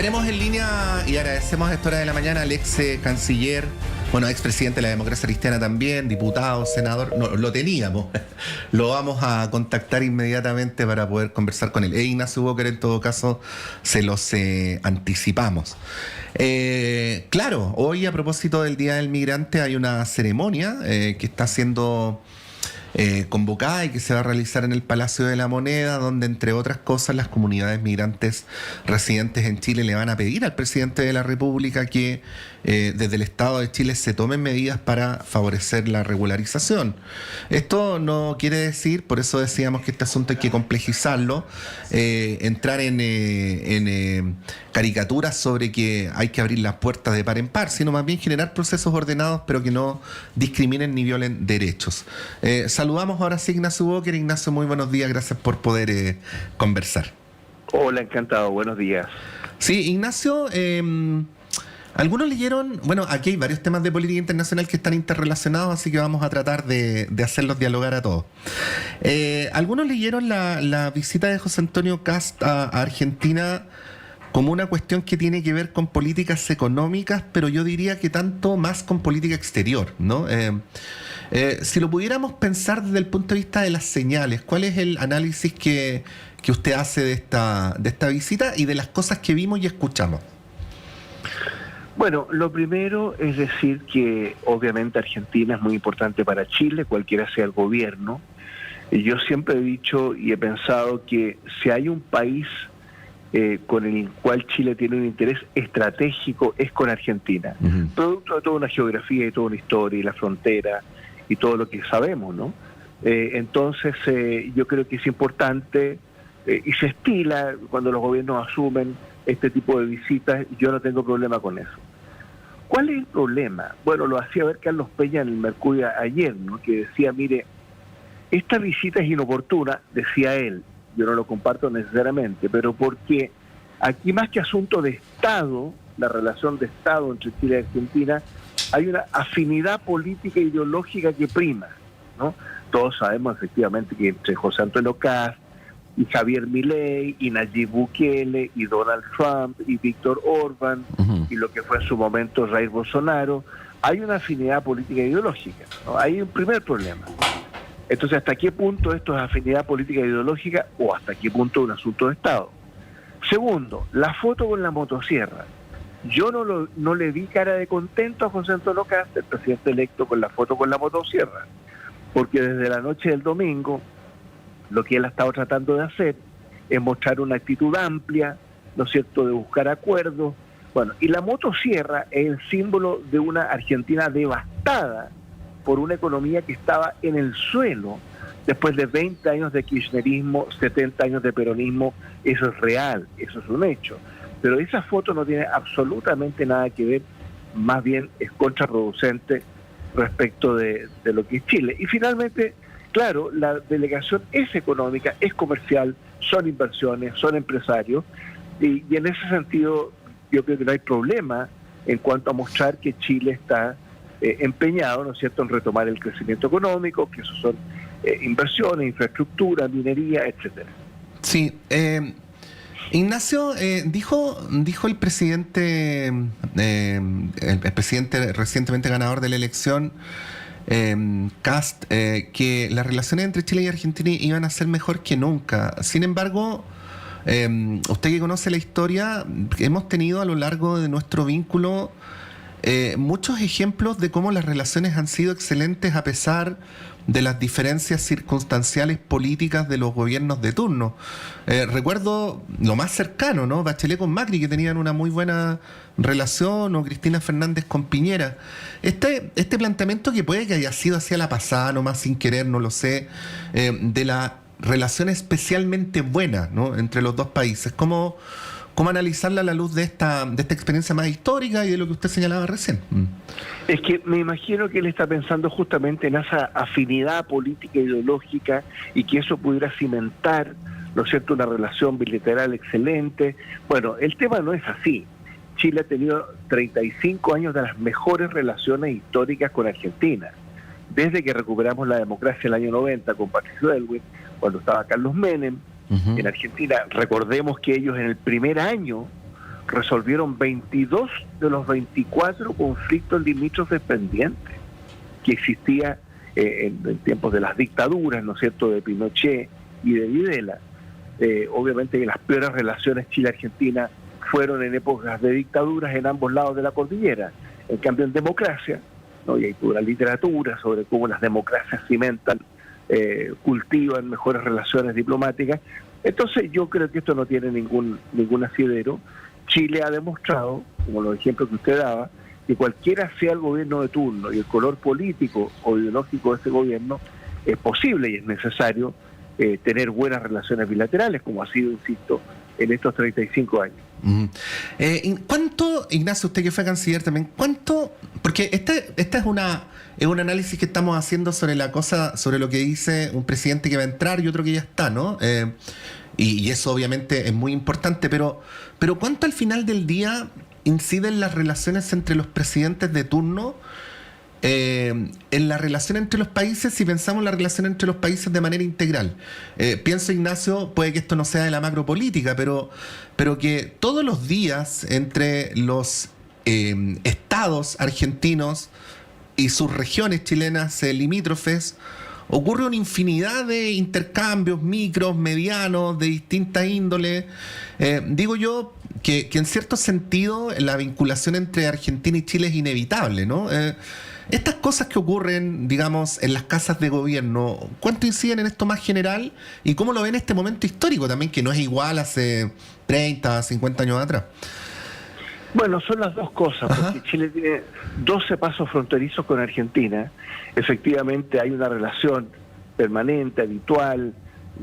Tenemos en línea y agradecemos a esta hora de la mañana al ex canciller, bueno, expresidente de la democracia cristiana también, diputado, senador, no, lo teníamos, lo vamos a contactar inmediatamente para poder conversar con él. Ignacio Walker, en todo caso, se los anticipamos. Claro, hoy a propósito del Día del Migrante hay una ceremonia que está siendo convocada y que se va a realizar en el Palacio de la Moneda, donde entre otras cosas las comunidades migrantes residentes en Chile le van a pedir al presidente de la República que desde el Estado de Chile se tomen medidas para favorecer la regularización. Esto no quiere decir, por eso decíamos que este asunto hay que complejizarlo, entrar en caricaturas sobre que hay que abrir las puertas de par en par, sino más bien generar procesos ordenados pero que no discriminen ni violen derechos. Saludamos ahora sí a Ignacio Walker. Ignacio, muy buenos días, gracias por poder conversar. Hola, encantado, buenos días. Sí, Ignacio, algunos leyeron, bueno, aquí hay varios temas de política internacional que están interrelacionados, así que vamos a tratar de hacerlos dialogar a todos. Algunos leyeron la visita de José Antonio Kast a Argentina como una cuestión que tiene que ver con políticas económicas, pero yo diría que tanto más con política exterior, ¿no? Si lo pudiéramos pensar desde el punto de vista de las señales, ¿cuál es el análisis que usted hace de esta visita y de las cosas que vimos y escuchamos? Bueno, lo primero es decir que obviamente Argentina es muy importante para Chile, cualquiera sea el gobierno. Y yo siempre he dicho y he pensado que si hay un país con el cual Chile tiene un interés estratégico es con Argentina, producto de toda una geografía y toda una historia y la frontera y todo lo que sabemos, ¿no? Entonces yo creo que es importante y se estila cuando los gobiernos asumen este tipo de visitas. Yo no tengo problema con eso. ¿Cuál es el problema? Bueno, lo hacía ver Carlos Peña en el Mercurio ayer, ¿no? Que decía, mire, esta visita es inoportuna, decía él. Yo no lo comparto necesariamente, pero porque aquí más que asunto de Estado, la relación de Estado entre Chile y Argentina, hay una afinidad política e ideológica que prima, ¿no? Todos sabemos efectivamente que entre José Antonio Kast y Javier Milei y Nayib Bukele y Donald Trump y Víctor Orbán y lo que fue en su momento Jair Bolsonaro, hay una afinidad política e ideológica, ¿no? Hay un primer problema. Entonces, ¿hasta qué punto esto es afinidad política e ideológica o hasta qué punto es un asunto de Estado? Segundo, la foto con la motosierra. Yo no le vi cara de contento a José Antonio Kast, el presidente electo, con la foto con la motosierra, porque desde la noche del domingo lo que él ha estado tratando de hacer es mostrar una actitud amplia, ¿no es cierto?, de buscar acuerdos. Bueno, y la motosierra es el símbolo de una Argentina devastada por una economía que estaba en el suelo después de 20 años de kirchnerismo, 70 años de peronismo. Eso es real, eso es un hecho. Pero esa foto no tiene absolutamente nada que ver, más bien es contraproducente respecto de lo que es Chile. Y finalmente, claro, la delegación es económica, es comercial, son inversiones, son empresarios, y en ese sentido yo creo que no hay problema en cuanto a mostrar que Chile está empeñado, ¿no es cierto?, en retomar el crecimiento económico, que eso son inversiones, infraestructura, minería, etcétera. Sí, Ignacio, dijo el presidente, el presidente recientemente ganador de la elección, Kast, que las relaciones entre Chile y Argentina iban a ser mejor que nunca. Sin embargo, usted que conoce la historia, hemos tenido a lo largo de nuestro vínculo muchos ejemplos de cómo las relaciones han sido excelentes a pesar de las diferencias circunstanciales políticas de los gobiernos de turno. Recuerdo lo más cercano, ¿no? Bachelet con Macri, que tenían una muy buena relación, o Cristina Fernández con Piñera. Este planteamiento, que puede que haya sido hacia la pasada, nomás sin querer, no lo sé, de la relación especialmente buena, ¿no?, entre los dos países. ¿Cómo analizarla a la luz de esta experiencia más histórica y de lo que usted señalaba recién? Es que me imagino que él está pensando justamente en esa afinidad política e ideológica y que eso pudiera cimentar, ¿no es cierto?, una relación bilateral excelente. Bueno, el tema no es así. Chile ha tenido 35 años de las mejores relaciones históricas con Argentina. Desde que recuperamos la democracia en el año 90 con Patricio Aylwin, cuando estaba Carlos Menem, en Argentina. Recordemos que ellos en el primer año resolvieron 22 de los 24 conflictos limítrofes pendientes que existía en tiempos de las dictaduras, ¿no es cierto?, de Pinochet y de Videla. Obviamente que las peores relaciones Chile-Argentina fueron en épocas de dictaduras en ambos lados de la cordillera. En cambio, en democracia, ¿no?, y hay toda la literatura sobre cómo las democracias cimentan, cultivan mejores relaciones diplomáticas. Entonces yo creo que esto no tiene ningún asidero. Chile ha demostrado, como los ejemplos que usted daba, que cualquiera sea el gobierno de turno y el color político o ideológico de ese gobierno, es posible y es necesario tener buenas relaciones bilaterales, como ha sido, insisto, en estos 35 años. ¿Cuánto, Ignacio, usted que fue canciller también, cuánto, porque este es un análisis que estamos haciendo sobre sobre lo que dice un presidente que va a entrar y otro que ya está, ¿no? Y eso obviamente es muy importante, pero ¿cuánto al final del día inciden las relaciones entre los presidentes de turno en la relación entre los países, si pensamos la relación entre los países de manera integral? Pienso, Ignacio, puede que esto no sea de la macropolítica, pero que todos los días entre los estados argentinos y sus regiones chilenas limítrofes ocurre una infinidad de intercambios micros, medianos, de distinta índole. Digo yo que en cierto sentido la vinculación entre Argentina y Chile es inevitable, ¿no? Estas cosas que ocurren, digamos, en las casas de gobierno, ¿cuánto inciden en esto más general? ¿Y cómo lo ven en este momento histórico también, que no es igual hace 30, 50 años atrás? Bueno, son las dos cosas, porque Chile tiene 12 pasos fronterizos con Argentina. Efectivamente hay una relación permanente, habitual,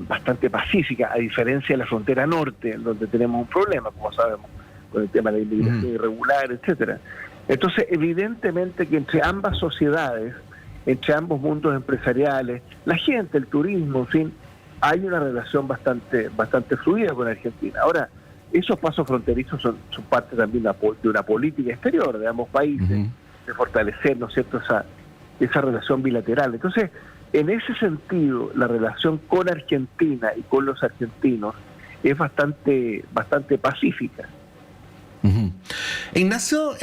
bastante pacífica, a diferencia de la frontera norte, en donde tenemos un problema, como sabemos, con el tema de la inmigración irregular, etcétera. Entonces, evidentemente que entre ambas sociedades, entre ambos mundos empresariales, la gente, el turismo, en fin, hay una relación bastante fluida con Argentina. Ahora, esos pasos fronterizos son parte también de una política exterior de ambos países, de fortalecer, ¿no es cierto?, esa relación bilateral. Entonces, en ese sentido, la relación con Argentina y con los argentinos es bastante pacífica. Ignacio,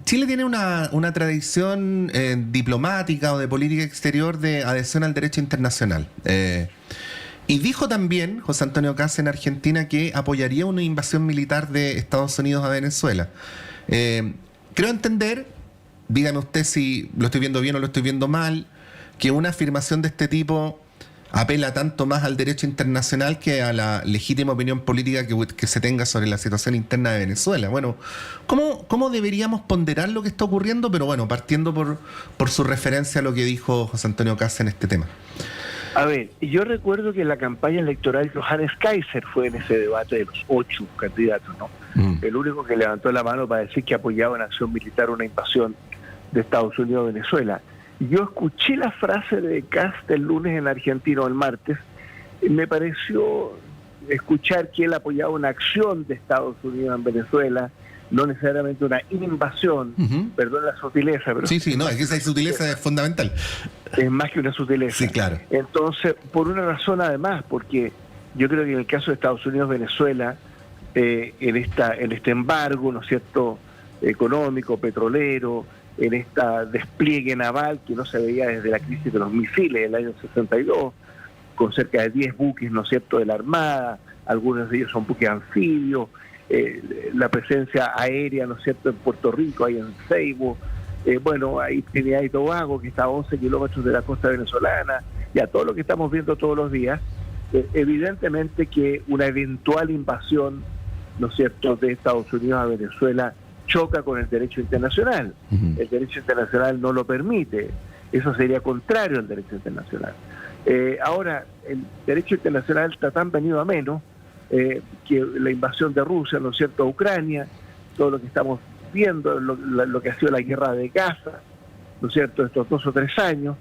Chile tiene una tradición diplomática o de política exterior de adhesión al derecho internacional. Y dijo también José Antonio Kast en Argentina que apoyaría una invasión militar de Estados Unidos a Venezuela. Creo entender, dígame usted si lo estoy viendo bien o lo estoy viendo mal, que una afirmación de este tipo apela tanto más al derecho internacional que a la legítima opinión política que se tenga sobre la situación interna de Venezuela. Bueno, ¿cómo deberíamos ponderar lo que está ocurriendo? Pero bueno, partiendo por su referencia a lo que dijo José Antonio Kast en este tema. A ver, yo recuerdo que en la campaña electoral Johannes Kaiser fue en ese debate de los 8 candidatos, ¿no? El único que levantó la mano para decir que apoyaba en acción militar una invasión de Estados Unidos a Venezuela. Yo escuché la frase de Kast el lunes en Argentina, o el martes, y me pareció escuchar que él apoyaba una acción de Estados Unidos en Venezuela, no necesariamente una invasión, perdón la sutileza, pero... Sí, no, es que esa sutileza es fundamental. Es más que una sutileza. Sí, claro. Entonces, por una razón además, porque yo creo que en el caso de Estados Unidos-Venezuela, en este embargo, ¿no es cierto?, económico, petrolero, en este despliegue naval que no se veía desde la crisis de los misiles del año 62, con cerca de 10 buques, ¿no es cierto?, de la Armada, algunos de ellos son buques anfibios, la presencia aérea, ¿no es cierto?, en Puerto Rico, ahí en Ceibo, bueno, hay Trinidad y Tobago, que está a 11 kilómetros de la costa venezolana, y a todo lo que estamos viendo todos los días, evidentemente que una eventual invasión, ¿no es cierto?, de Estados Unidos a Venezuela choca con el derecho internacional. El derecho internacional no lo permite. Eso sería contrario al derecho internacional. Ahora, el derecho internacional está tan venido a menos que la invasión de Rusia, ¿no es cierto?, a Ucrania, todo lo que estamos viendo, lo que ha sido la guerra de Gaza, ¿no es cierto?, estos 2 o 3 años.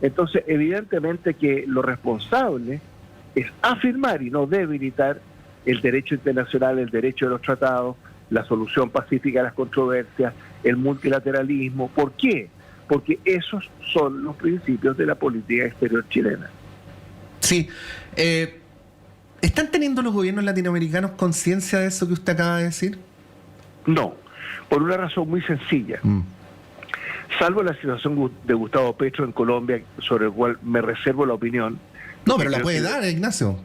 Entonces, evidentemente que lo responsable es afirmar y no debilitar el derecho internacional, el derecho de los tratados, la solución pacífica de las controversias, el multilateralismo. ¿Por qué? Porque esos son los principios de la política exterior chilena. Sí. ¿Están teniendo los gobiernos latinoamericanos conciencia de eso que usted acaba de decir? No, por una razón muy sencilla. Salvo la situación de Gustavo Petro en Colombia, sobre el cual me reservo la opinión. No, pero la puede dar, Ignacio.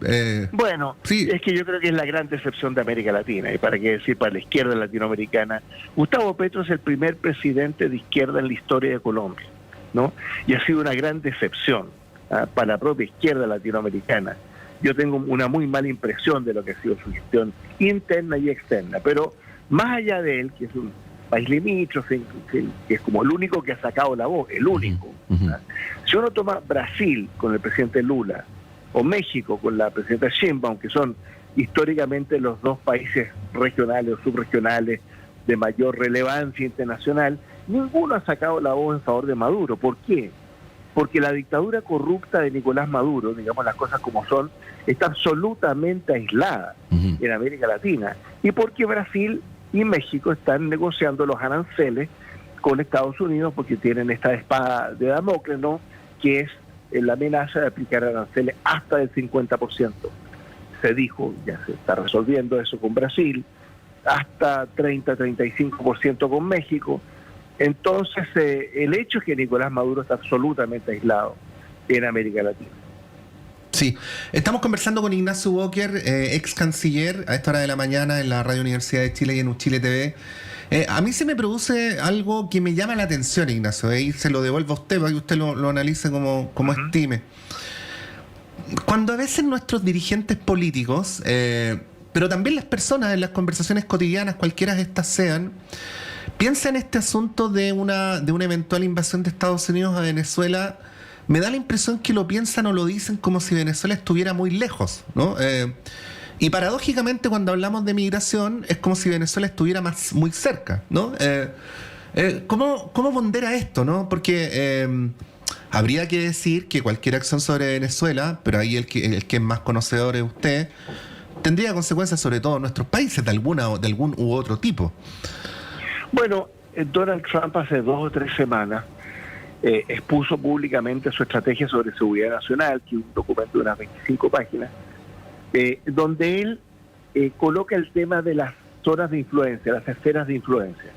Bueno, sí. Es que yo creo que es la gran decepción de América Latina, y para qué decir, para la izquierda latinoamericana. Gustavo Petro es el primer presidente de izquierda en la historia de Colombia, ¿no? Y ha sido una gran decepción para la propia izquierda latinoamericana. Yo tengo una muy mala impresión de lo que ha sido su gestión interna y externa, pero más allá de él, que es un país limítrofe, que es como el único que ha sacado la voz, el único. Si uno toma Brasil con el presidente Lula, o México con la presidenta Sheinbaum, que son históricamente los dos países regionales o subregionales de mayor relevancia internacional, ninguno ha sacado la voz en favor de Maduro. ¿Por qué? Porque la dictadura corrupta de Nicolás Maduro, digamos las cosas como son, está absolutamente aislada en América Latina. Y porque Brasil y México están negociando los aranceles con Estados Unidos porque tienen esta espada de Damocles, ¿no?, que es la amenaza de aplicar aranceles hasta del 50%. Se dijo, ya se está resolviendo eso con Brasil, hasta 30-35% con México. Entonces, el hecho es que Nicolás Maduro está absolutamente aislado en América Latina. Sí, estamos conversando con Ignacio Walker, ex canciller, a esta hora de la mañana en la Radio Universidad de Chile y en Uchile TV. A mí se me produce algo que me llama la atención, Ignacio, y se lo devuelvo a usted para que usted lo analice como estime. Cuando a veces nuestros dirigentes políticos, pero también las personas en las conversaciones cotidianas, cualquiera de estas sean, piensan en este asunto de una eventual invasión de Estados Unidos a Venezuela, me da la impresión que lo piensan o lo dicen como si Venezuela estuviera muy lejos, ¿no? Y paradójicamente cuando hablamos de migración es como si Venezuela estuviera muy cerca, ¿no? ¿Cómo pondera esto, no? Porque habría que decir que cualquier acción sobre Venezuela, pero ahí el que es más conocedor es usted, tendría consecuencias sobre todo en nuestros países de algún u otro tipo. Bueno, Donald Trump hace 2 o 3 semanas expuso públicamente su estrategia sobre seguridad nacional, que es un documento de unas 25 páginas, donde él coloca el tema de las zonas de influencia, las esferas de influencia,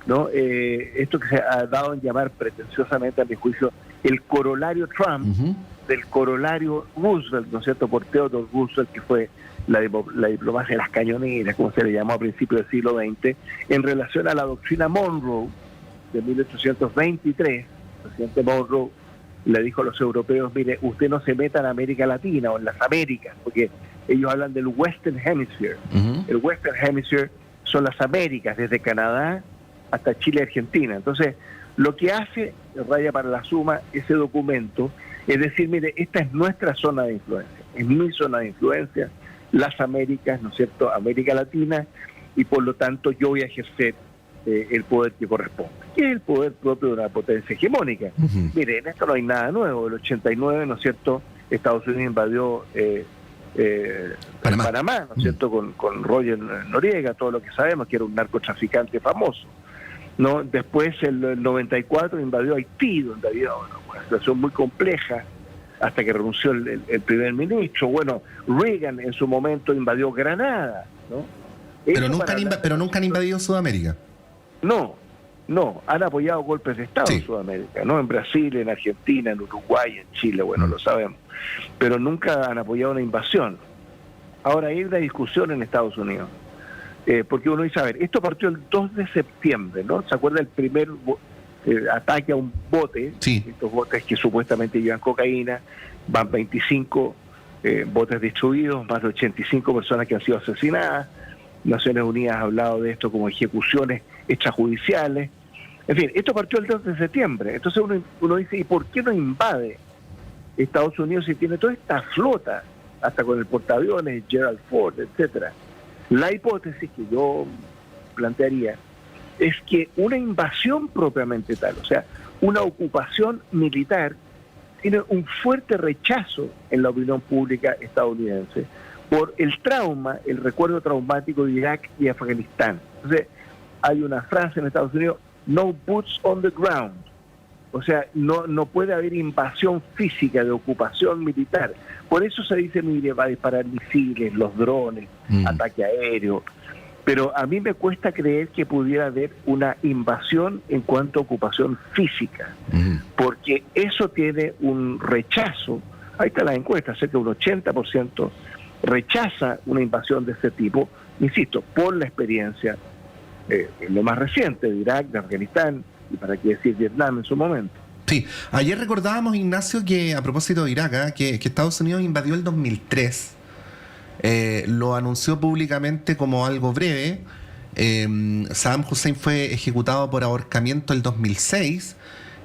¿no? Esto que se ha dado en llamar pretenciosamente, a mi juicio, el corolario Trump del corolario Roosevelt, ¿no es cierto?, por Theodore Roosevelt, que fue la diplomacia de las cañoneras, como se le llamó a principios del siglo XX, en relación a la doctrina Monroe de 1823. El presidente Monroe le dijo a los europeos, mire, usted no se meta en América Latina o en las Américas, porque ellos hablan del Western Hemisphere. El Western Hemisphere son las Américas, desde Canadá hasta Chile y Argentina. Entonces, lo que hace, raya para la suma, ese documento, es decir, mire, esta es nuestra zona de influencia, es mi zona de influencia, las Américas, ¿no es cierto?, América Latina, y por lo tanto yo voy a ejercer el poder que corresponde, que es el poder propio de una potencia hegemónica. Mire, en esto no hay nada nuevo. El 89, ¿no es cierto?, Estados Unidos invadió Panamá, ¿no es cierto?, con Roger Noriega, todo lo que sabemos, que era un narcotraficante famoso, ¿no? Después, el 94, invadió Haití, donde había una situación muy compleja, hasta que renunció el primer ministro. Bueno, Reagan en su momento invadió Granada, ¿no? Pero nunca han invadido Sudamérica. No, han apoyado golpes de Estado en Sudamérica, ¿no? En Brasil, en Argentina, en Uruguay, en Chile, bueno, lo sabemos. Pero nunca han apoyado una invasión. Ahora hay una discusión en Estados Unidos, porque uno dice, a ver, esto partió el 2 de septiembre, ¿no? ¿Se acuerda el primer ataque a un bote? Sí. Estos botes que supuestamente llevan cocaína, van 25 botes destruidos, más de 85 personas que han sido asesinadas. Naciones Unidas ha hablado de esto como ejecuciones extrajudiciales. En fin, esto partió el 2 de septiembre. Entonces uno dice, ¿y por qué no invade Estados Unidos si tiene toda esta flota, hasta con el portaaviones, Gerald Ford, etcétera? La hipótesis que yo plantearía es que una invasión propiamente tal, o sea, una ocupación militar, tiene un fuerte rechazo en la opinión pública estadounidense por el trauma, el recuerdo traumático de Irak y Afganistán. Entonces, hay una frase en Estados Unidos, no boots on the ground. O sea, no puede haber invasión física de ocupación militar. Por eso se dice, mire, va a disparar misiles, los drones, ataque aéreo. Pero a mí me cuesta creer que pudiera haber una invasión en cuanto a ocupación física, porque eso tiene un rechazo. Ahí está la encuesta, cerca de un 80% rechaza una invasión de ese tipo, insisto, por la experiencia, lo más reciente, de Irak, de Afganistán, y para qué decir Vietnam en su momento. Sí, ayer recordábamos, Ignacio, que a propósito de Irak, que Estados Unidos invadió el 2003, lo anunció públicamente como algo breve. Saddam Hussein fue ejecutado por ahorcamiento el 2006,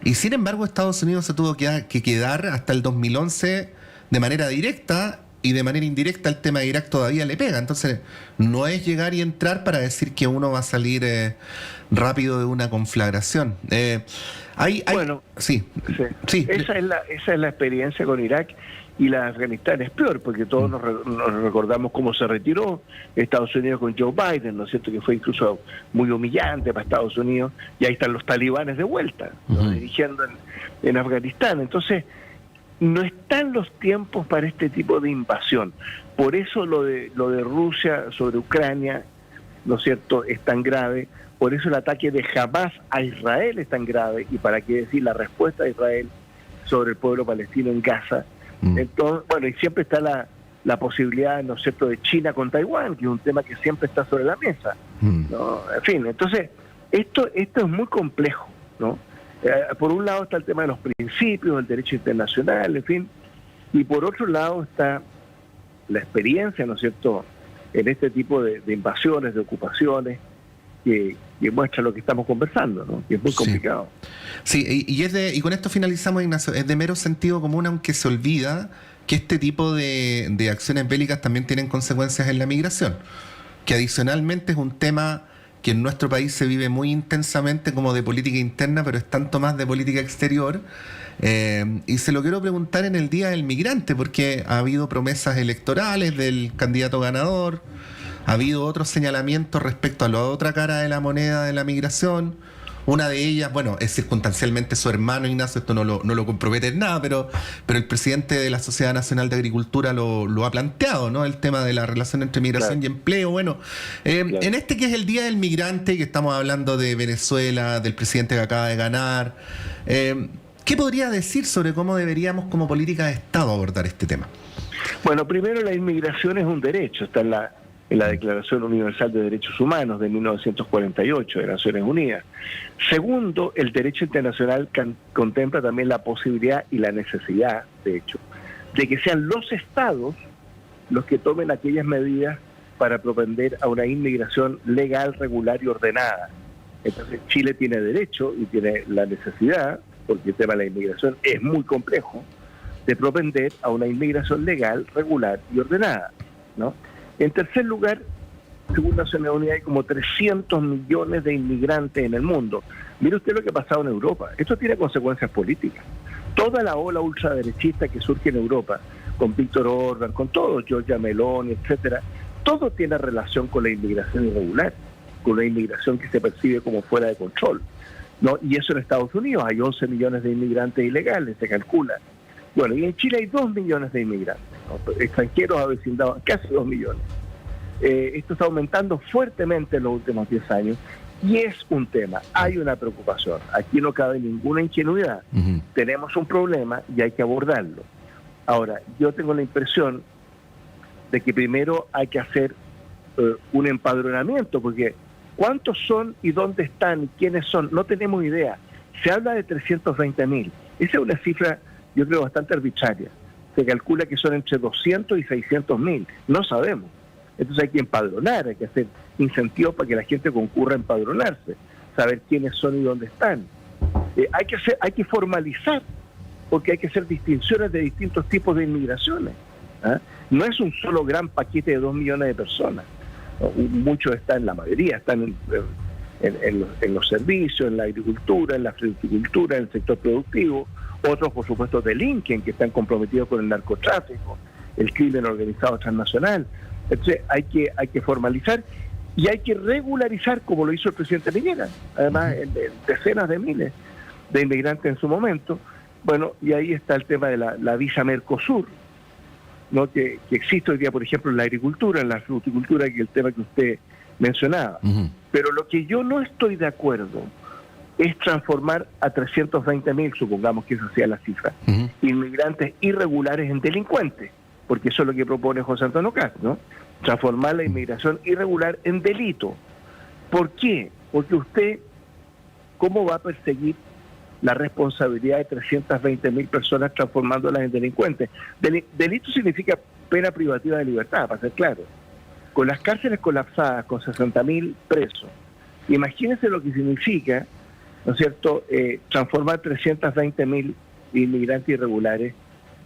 y sin embargo Estados Unidos se tuvo que quedar hasta el 2011 de manera directa, y de manera indirecta el tema de Irak todavía le pega. Entonces no es llegar y entrar para decir que uno va a salir rápido de una conflagración. Bueno, sí. Esa es la experiencia con Irak, y la de Afganistán es peor, porque todos nos recordamos cómo se retiró Estados Unidos con Joe Biden, ¿no es cierto?, que fue incluso muy humillante para Estados Unidos, y ahí están los talibanes de vuelta, ¿no?, dirigiendo en Afganistán. Entonces, no están los tiempos para este tipo de invasión. Por eso lo de Rusia sobre Ucrania, ¿no es cierto?, es tan grave. Por eso el ataque de Hamas a Israel es tan grave, y para qué decir la respuesta de Israel sobre el pueblo palestino en Gaza. Entonces, bueno, y siempre está la posibilidad, ¿no es cierto?, de China con Taiwán, que es un tema que siempre está sobre la mesa, ¿no? En fin, entonces, esto es muy complejo, ¿no? Por un lado está el tema de los principios, el derecho internacional, en fin, y por otro lado está la experiencia, ¿no es cierto?, en este tipo de invasiones, de ocupaciones, que muestra lo que estamos conversando, ¿no?, que es muy complicado. Sí, y con esto finalizamos, Ignacio. Es de mero sentido común, aunque se olvida que este tipo de acciones bélicas también tienen consecuencias en la migración, que adicionalmente es un tema que en nuestro país se vive muy intensamente como de política interna, pero es tanto más de política exterior. Y se lo quiero preguntar en el Día del Migrante, porque ha habido promesas electorales del candidato ganador, ha habido otros señalamientos respecto a la otra cara de la moneda de la migración. Una de ellas, bueno, es circunstancialmente su hermano Ignacio, esto no lo compromete en nada, pero el presidente de la Sociedad Nacional de Agricultura lo ha planteado, ¿no? El tema de la relación entre migración y empleo. Bueno, en este que es el Día del Migrante, que estamos hablando de Venezuela, del presidente que acaba de ganar, ¿qué podría decir sobre cómo deberíamos como política de Estado abordar este tema? Bueno, primero, la inmigración es un derecho, está en la Declaración Universal de Derechos Humanos de 1948 de Naciones Unidas. Segundo, el derecho internacional contempla también la posibilidad y la necesidad, de hecho, de que sean los estados los que tomen aquellas medidas para propender a una inmigración legal, regular y ordenada. Entonces, Chile tiene derecho y tiene la necesidad, porque el tema de la inmigración es muy complejo, de propender a una inmigración legal, regular y ordenada, ¿no? En tercer lugar, según Naciones Unidas, hay como 300 millones de inmigrantes en el mundo. Mire usted lo que ha pasado en Europa. Esto tiene consecuencias políticas. Toda la ola ultraderechista que surge en Europa, con Víctor Orbán, con todos, Giorgia Meloni, etcétera, todo tiene relación con la inmigración irregular, con la inmigración que se percibe como fuera de control, ¿no? Y eso en Estados Unidos hay 11 millones de inmigrantes ilegales, se calcula. Bueno, y en Chile hay 2 millones de inmigrantes, ¿no?, extranjeros avecindados, casi 2 millones. Esto está aumentando fuertemente en los últimos 10 años, y es un tema, hay una preocupación. Aquí no cabe ninguna ingenuidad. Tenemos un problema y hay que abordarlo. Ahora, yo tengo la impresión de que primero hay que hacer un empadronamiento, porque ¿cuántos son y dónde están y quiénes son? No tenemos idea. Se habla de 320.000. Esa es una cifra, yo creo, bastante arbitraria. Se calcula que son entre 200 y 600.000. No sabemos. Entonces hay que empadronar, hay que hacer incentivos para que la gente concurra a empadronarse, saber quiénes son y dónde están. Hay que formalizar, porque hay que hacer distinciones de distintos tipos de inmigraciones. No es un solo gran paquete de 2 millones de personas. Muchos están, la mayoría están en los servicios, en la agricultura, en la fruticultura, en el sector productivo. Otros, por supuesto, delinquen, que están comprometidos con el narcotráfico, el crimen organizado transnacional. Entonces hay que formalizar y hay que regularizar, como lo hizo el presidente Piñera, además en decenas de miles de inmigrantes en su momento. Bueno, y ahí está el tema de la visa Mercosur, ¿no?, que existe hoy día, por ejemplo, en la agricultura, en la fruticultura, que es el tema que usted mencionaba. Pero lo que yo no estoy de acuerdo es transformar a 320.000, supongamos que esa sea la cifra, inmigrantes irregulares en delincuentes, porque eso es lo que propone José Antonio Kast, ¿no? Transformar la inmigración irregular en delito. ¿Por qué? Porque usted, ¿cómo va a perseguir la responsabilidad de 320.000 personas transformándolas en delincuentes? Delito significa pena privativa de libertad, para ser claro. Con las cárceles colapsadas, con 60.000 presos, imagínense lo que significa, ¿no es cierto?, transformar 320.000 inmigrantes irregulares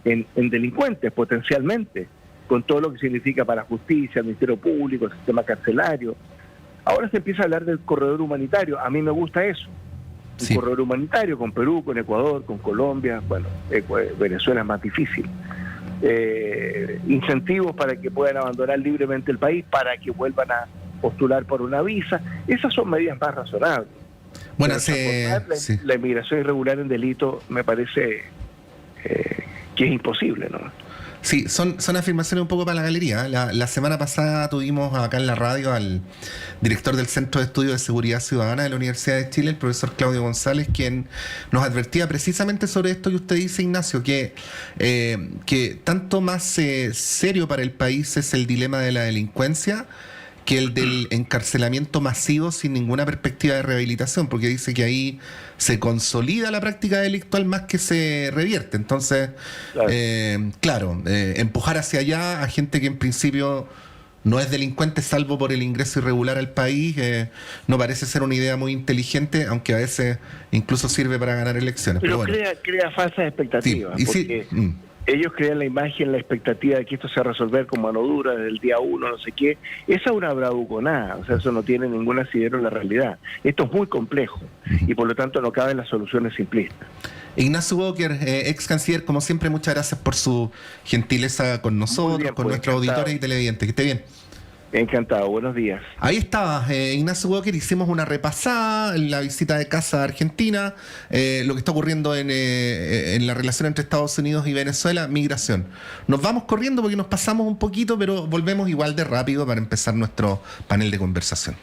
en delincuentes potencialmente, con todo lo que significa para la justicia, el Ministerio Público, el sistema carcelario. Ahora se empieza a hablar del corredor humanitario. A mí me gusta eso. Un corredor humanitario con Perú, con Ecuador, con Colombia. Bueno, Venezuela es más difícil. Incentivos para que puedan abandonar libremente el país, para que vuelvan a postular por una visa. Esas son medidas más razonables. Bueno, la inmigración irregular en delito me parece que es imposible, ¿no? Sí, son afirmaciones un poco para la galería. La semana pasada tuvimos acá en la radio al director del Centro de Estudios de Seguridad Ciudadana de la Universidad de Chile, el profesor Claudio González, quien nos advertía precisamente sobre esto que usted dice, Ignacio, que tanto más serio para el país es el dilema de la delincuencia que el del encarcelamiento masivo sin ninguna perspectiva de rehabilitación, porque dice que ahí se consolida la práctica delictual más que se revierte. Entonces, claro, empujar hacia allá a gente que en principio no es delincuente salvo por el ingreso irregular al país, no parece ser una idea muy inteligente, aunque a veces incluso sirve para ganar elecciones. Pero bueno, crea falsas expectativas, porque ellos crean la imagen, la expectativa de que esto se va a resolver con mano dura desde el día 1, no sé qué. Esa es una bravuconada, o sea, eso no tiene ningún asidero en la realidad. Esto es muy complejo y por lo tanto no caben las soluciones simplistas. Ignacio Walker, ex canciller, como siempre, muchas gracias por su gentileza con nosotros, bien, con nuestros auditores y televidentes. Que esté bien. Encantado, buenos días. Ahí estaba Ignacio Walker, hicimos una repasada en la visita de casa a Argentina, lo que está ocurriendo en la relación entre Estados Unidos y Venezuela, migración. Nos vamos corriendo porque nos pasamos un poquito, pero volvemos igual de rápido para empezar nuestro panel de conversación.